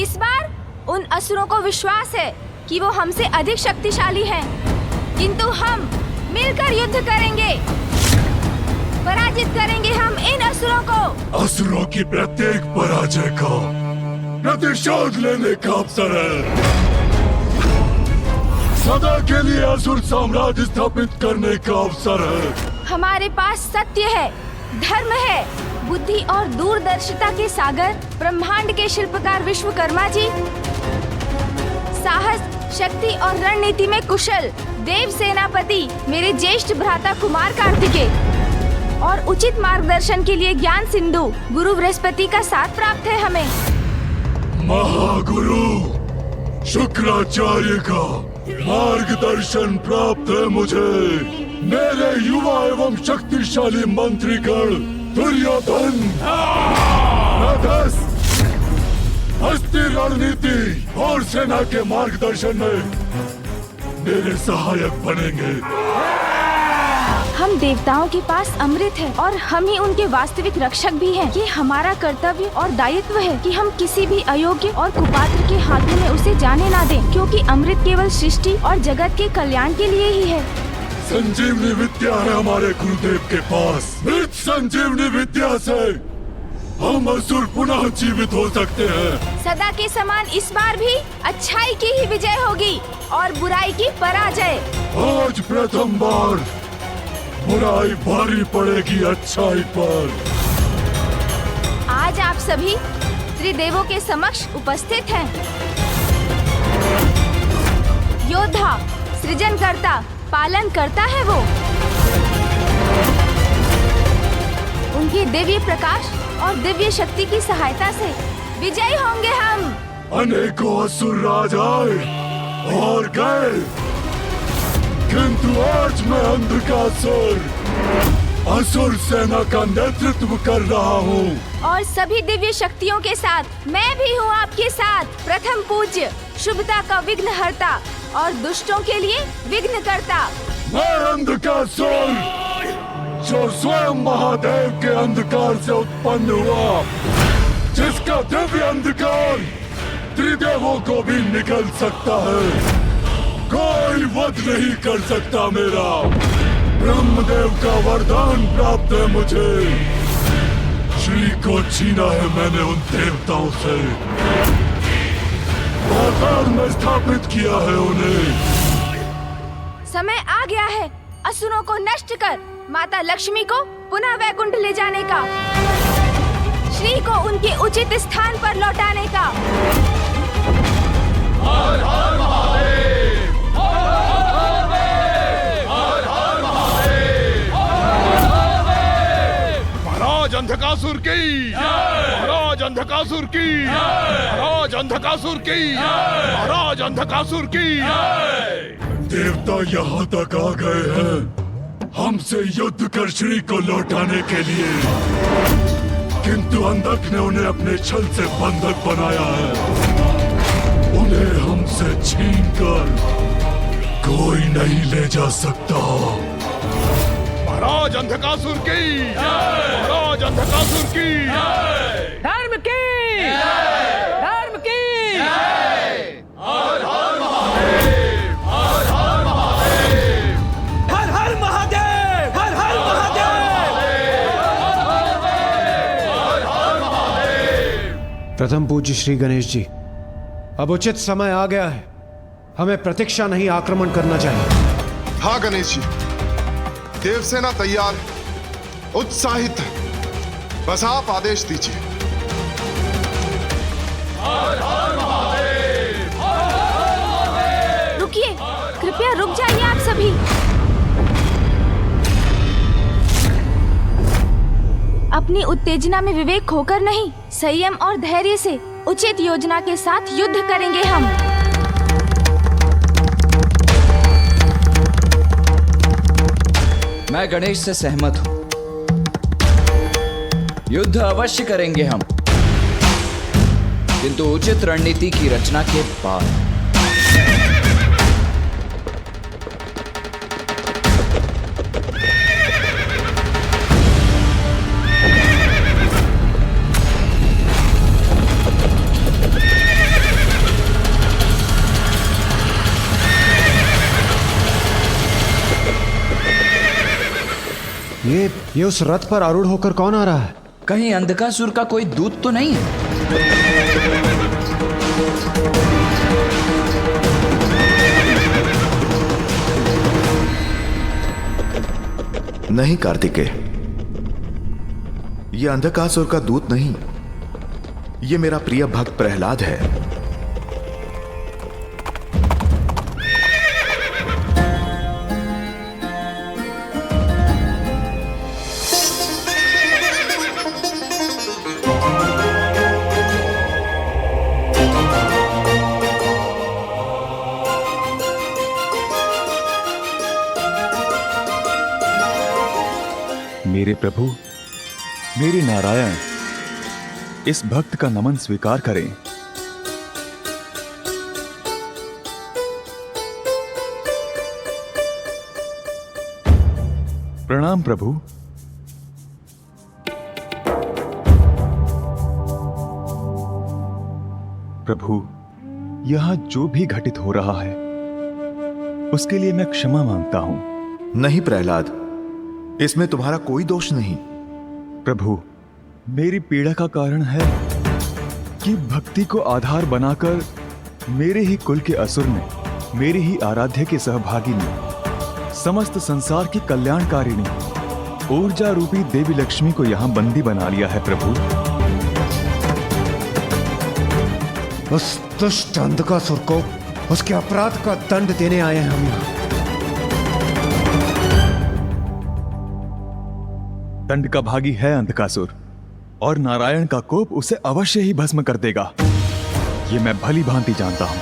इस बार उन असुरों को विश्वास है कि वो हमसे अधिक शक्तिशाली हैं, किंतु हम मिलकर युद्ध करेंगे। पराजित करेंगे हम इन असुरों को। असुरों की प्रत्येक पराजय का प्रतिशोध लेने का अवसर है। सदा के लिए असुर साम्राज्य स्थापित करने का अवसर है। हमारे पास सत्य है, धर्म है, बुद्धि और दूरदर्शिता के सागर ब्रह्मांड के शिल्पकार विश्वकर्मा जी, साहस, शक्ति और रणनीति में कुशल देव सेनापति मेरे ज्येष्ठ भ्राता कुमार कार्तिकेय और उचित मार्गदर्शन के लिए ज्ञान सिंधु गुरु बृहस्पति का साथ प्राप्त है हमें। महागुरु शुक्राचार्य का मार्गदर्शन प्राप्त है मुझे। मेरे युवा एवं शक्तिशाली मंत्रीगण दुर्योधन, नभस, हस्ती रणनीति और सेना के मार्गदर्शन में मेरे सहायक बनेंगे। हम देवताओं के पास अमृत है और हम ही उनके वास्तविक रक्षक भी हैं। ये हमारा कर्तव्य और दायित्व है कि हम किसी भी अयोग्य और कुपात्र के हाथों में उसे जाने ना दें, क्योंकि अमृत केवल सृष्टि और जगत के कल्याण के लिए ही है। संजीवनी विद्या है हमारे गुरुदेव के पास। इस संजीवनी विद्या से हम असुर पुनः जीवित हो सकते हैं। सदा के समान इस बार भी अच्छाई की ही विजय होगी और बुराई की पराजय। आज प्रथम बार बुराई भारी पड़ेगी अच्छाई पर। आज आप सभी त्रिदेवों के समक्ष उपस्थित हैं। योद्धा, सृजनकर्ता, पालन करता है वो। उनके दिव्य प्रकाश और दिव्य शक्ति की सहायता से विजयी होंगे हम। अनेकों असुर राज आए और गए, किंतु आज मैं अंधकासुर असुर सेना का नेतृत्व कर रहा हूँ और सभी दिव्य शक्तियों के साथ मैं भी हूँ आपके साथ। प्रथम पूज्य, शुभता का विघ्नहर्ता और दुष्टों के लिए विघ्न करता। मैं अंधकासुर जो स्वयं महादेव के अंधकार से उत्पन्न हुआ, जिसका दिव्य अंधकार त्रिदेवों को भी निकल सकता है। कोई वध नहीं कर सकता मेरा। ब्रह्मदेव का वरदान प्राप्त है मुझे। श्री को छीना है मैंने उन देवताओं से, पाताल में स्थापित किया है उन्हें। समय आ गया है असुरों को नष्ट कर माता लक्ष्मी को पुनः वैकुंठ ले जाने का, श्री को उनके उचित स्थान पर लौटाने का। हर हर महादेव, महाराज अंधकासुर की, महाराज अंधकासुर की, महाराज अंधकासुर की, महाराज अंधकासुर की। देवता यहाँ तक आ गए हैं हमसे युद्ध कर श्री को लौटाने के लिए, किंतु अंधक ने उन्हें अपने छल से बंधक बनाया है। उन्हें हमसे छीनकर कोई नहीं ले जा सकता। महाराज अंधकासुर की, महाराज अंधकासुर की। धर्म की, धर्म की। हर हर महादेव, हर हर महादेव, हर हर महादेव, हर हर महादेव। प्रथम पूज्य श्री गणेश जी, अब उचित समय आ गया है। हमें प्रतीक्षा नहीं, आक्रमण करना चाहिए। हाँ गणेश जी, देवसेना तैयार है, उत्साहित है। बस आप आदेश दीजिए। रुकिए, कृपया रुक जाइए आप सभी। अपनी उत्तेजना में विवेक खोकर नहीं, संयम और धैर्य से उचित योजना के साथ युद्ध करेंगे हम। मैं गणेश से सहमत हूं। युद्ध अवश्य करेंगे हम, किंतु उचित रणनीति की रचना के बाद। ये उस रथ पर आरूढ़ होकर कौन आ रहा है? कहीं अंधकासुर का कोई दूत तो नहीं है? नहीं कार्तिकेय, ये अंधकासुर का दूत नहीं, ये मेरा प्रिय भक्त प्रहलाद है। मेरे प्रभु, मेरे नारायण, इस भक्त का नमन स्वीकार करें। प्रणाम प्रभु। प्रभु, यहां जो भी घटित हो रहा है उसके लिए मैं क्षमा मांगता हूं। नहीं प्रहलाद, इसमें तुम्हारा कोई दोष नहीं। प्रभु, मेरी पीड़ा का कारण है कि भक्ति को आधार बनाकर मेरे ही कुल के असुर ने, मेरे ही आराध्य के सहभागी ने, समस्त संसार की कल्याणकारिणी ऊर्जा रूपी देवी लक्ष्मी को यहां बंदी बना लिया है। प्रभु, उस दुष्ट अंधकासुर को उसके अपराध का दंड देने आए हैं हम यहाँ। दंड का भागी है अंधकासुर, और नारायण का कोप उसे अवश्य ही भस्म कर देगा, ये मैं भली भांति जानता हूं।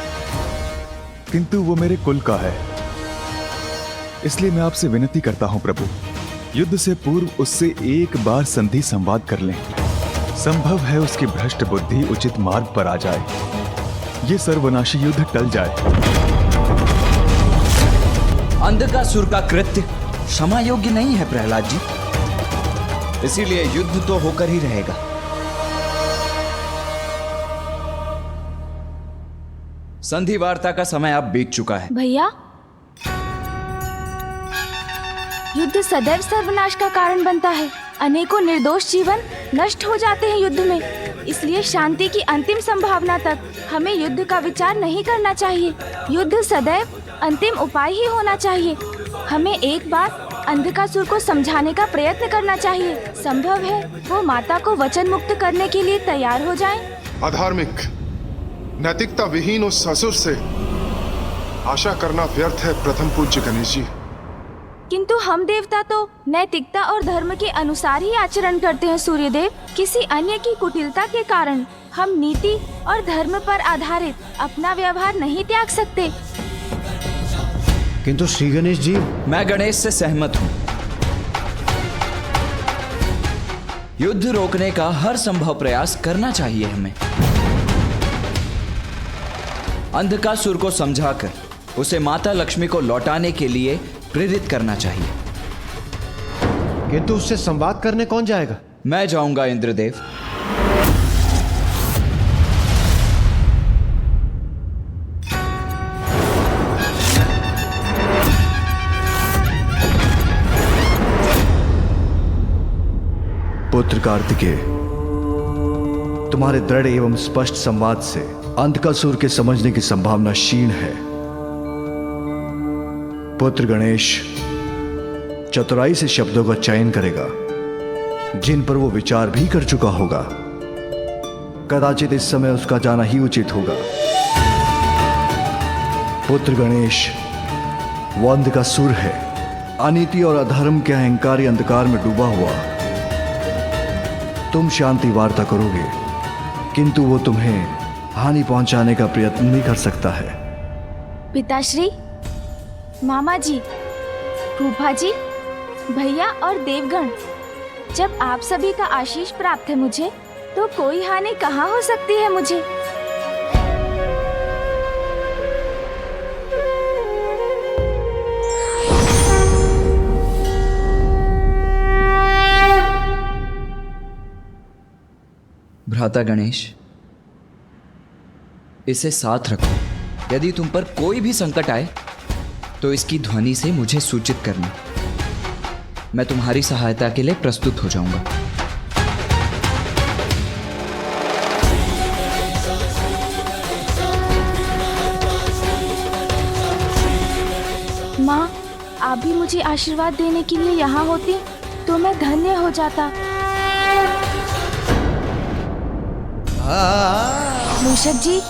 किंतु वो मेरे कुल का है, इसलिए मैं आपसे विनती करता हूं प्रभु, युद्ध से पूर्व उससे एक बार संधि संवाद कर लें। संभव है उसकी भ्रष्ट बुद्धि उचित मार्ग पर आ जाए, ये सर्वनाशी युद्ध टल जाए। अंधकासुर का कृत्य क्षमा योग्य नहीं है प्रहलाद जी, इसीलिए युद्ध तो होकर ही रहेगा। संधि वार्ता का समय अब बीत चुका है। भैया, युद्ध सदैव सर्वनाश का कारण बनता है। अनेकों निर्दोष जीवन नष्ट हो जाते हैं युद्ध में, इसलिए शांति की अंतिम संभावना तक हमें युद्ध का विचार नहीं करना चाहिए। युद्ध सदैव अंतिम उपाय ही होना चाहिए। हमें एक बार अंधकासुर को समझाने का प्रयत्न करना चाहिए। संभव है वो माता को वचन मुक्त करने के लिए तैयार हो जाएं। अधार्मिक, नैतिकता विहीन उस असुर से आशा करना व्यर्थ है प्रथम पूज्य गणेश जी। किंतु हम देवता तो नैतिकता और धर्म के अनुसार ही आचरण करते हैं सूर्यदेव। किसी अन्य की कुटिलता के कारण हम नीति और धर्म पर आधारित अपना व्यवहार नहीं त्याग सकते। किंतु श्री गणेश जी, मैं गणेश से सहमत हूं। युद्ध रोकने का हर संभव प्रयास करना चाहिए हमें। अंधकासुर को समझाकर उसे माता लक्ष्मी को लौटाने के लिए प्रेरित करना चाहिए। किंतु उससे संवाद करने कौन जाएगा? मैं जाऊंगा इंद्रदेव। पुत्र कार्तिकेय, तुम्हारे दृढ़ एवं स्पष्ट संवाद से अंधकासुर के समझने की संभावना क्षीण है। पुत्र गणेश चतुराई से शब्दों का चयन करेगा जिन पर वो विचार भी कर चुका होगा। कदाचित इस समय उसका जाना ही उचित होगा। पुत्र गणेश, वो अंधकासुर है, अनीति और अधर्म के अहंकारी अंधकार में डूबा हुआ। तुम शांति वार्ता करोगे, किंतु वो तुम्हें हानि पहुंचाने का प्रयत्न नहीं कर सकता है। पिताश्री, मामा जी, फूफा जी, भैया और देवगण, जब आप सभी का आशीष प्राप्त है मुझे, तो कोई हानि कहाँ हो सकती है मुझे। भ्राता गणेश, इसे साथ रखो। यदि तुम पर कोई भी संकट आए तो इसकी ध्वनि से मुझे सूचित करना। मैं तुम्हारी सहायता के लिए प्रस्तुत हो जाऊंगा। माँ, आप भी मुझे आशीर्वाद देने के लिए यहाँ होती तो मैं धन्य हो जाता। मूषक जी,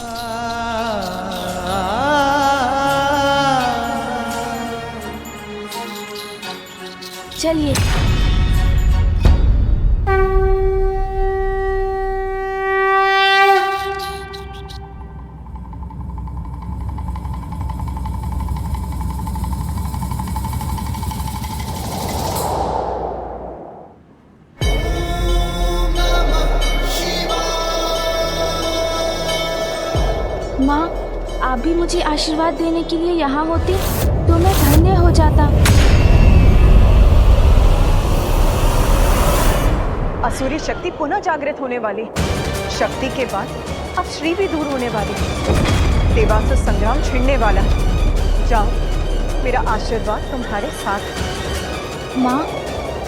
चलिए। माँ, आप भी मुझे आशीर्वाद देने के लिए यहाँ होती तो मैं धन्य हो जाता। असुरी शक्ति पुनः जागृत होने वाली। शक्ति के बाद अब श्री भी दूर होने वाली। देवासुर संग्राम छिड़ने वाला। जाओ, मेरा आशीर्वाद तुम्हारे साथ है। माँ,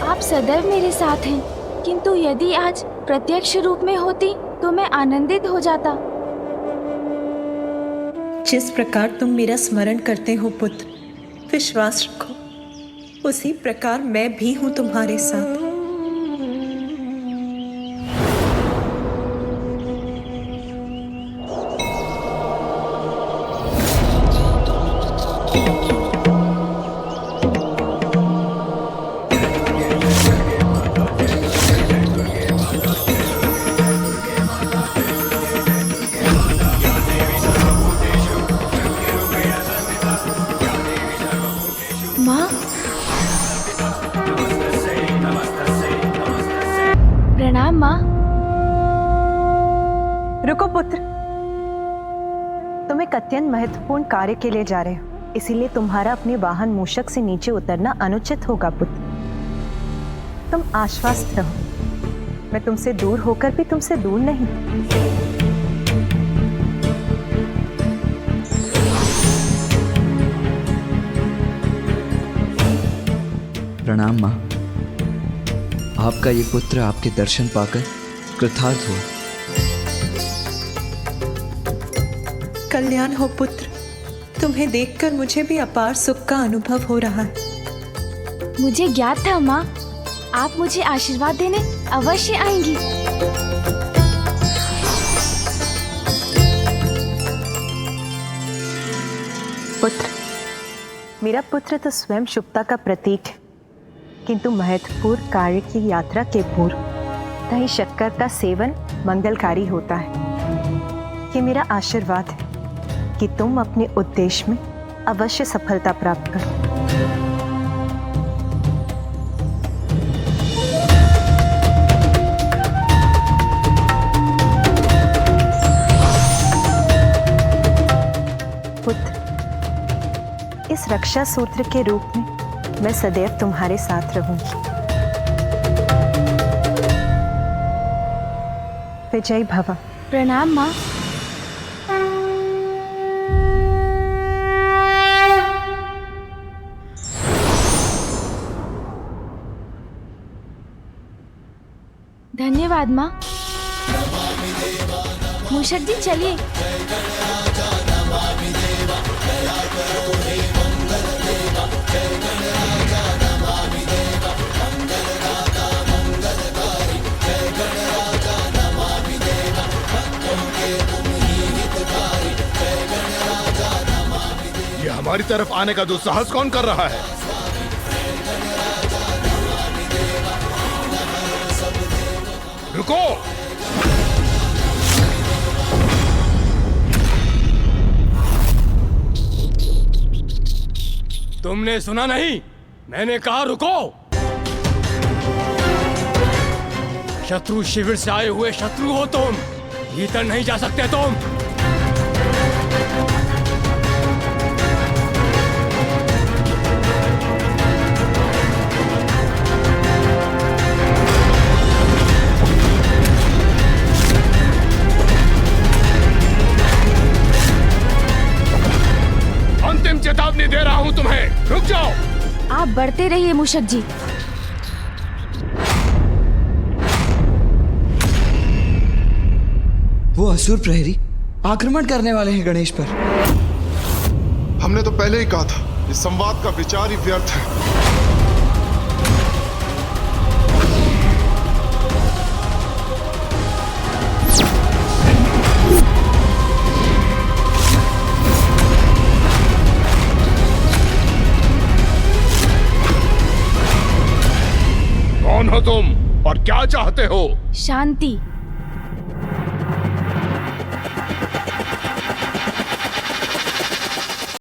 आप सदैव मेरे साथ हैं, किंतु यदि आज प्रत्यक्ष रूप में होती तो मैं आनंदित हो जाता। जिस प्रकार तुम मेरा स्मरण करते हो पुत्र, विश्वास रखो उसी प्रकार मैं भी हूँ तुम्हारे साथ। माँ, प्रणाम माँ। रुको पुत्र, तुम एक अत्यंत महत्वपूर्ण कार्य के लिए जा रहे हो, इसीलिए तुम्हारा अपने वाहन मूषक से नीचे उतरना अनुचित होगा पुत्र। तुम आश्वस्त रहो, मैं तुमसे दूर होकर भी तुमसे दूर नहीं। प्रणाम माँ। आपका ये पुत्र आपके दर्शन पाकर कृतार्थ हुआ। कल्याण हो पुत्र, तुम्हें देखकर मुझे भी अपार सुख का अनुभव हो रहा है। मुझे ज्ञात था माँ, आप मुझे आशीर्वाद देने अवश्य आएंगी। पुत्र, मेरा पुत्र तो स्वयं शुभता का प्रतीक है, किंतु महत्वपूर्ण कार्य की यात्रा के पूर्व दही शक्कर का सेवन मंगलकारी होता है। ये मेरा आशीर्वाद है कि तुम अपने उद्देश्य में अवश्य सफलता प्राप्त करो। पुत्र, इस रक्षा सूत्र के रूप में मैं सदैव तुम्हारे साथ रहूंगी। विजय भव। प्रणाम माँ। धन्यवाद माँ। मूषक जी, चलिए। ये हमारी तरफ आने का दुस्साहस कौन कर रहा है? रुको! तुमने सुना नहीं? मैंने कहा रुको! शत्रु शिविर से आए हुए शत्रु हो तुम, भीतर नहीं जा सकते तुम। अंतिम चेतावनी दे रहा हूं तुम्हें, रुक जाओ। आप बढ़ते रहिए मूषक जी। वो असुर प्रहरी आक्रमण करने वाले हैं गणेश पर। हमने तो पहले ही कहा था इस संवाद का विचार ही व्यर्थ है। कौन हो तुम और क्या चाहते हो? शांति।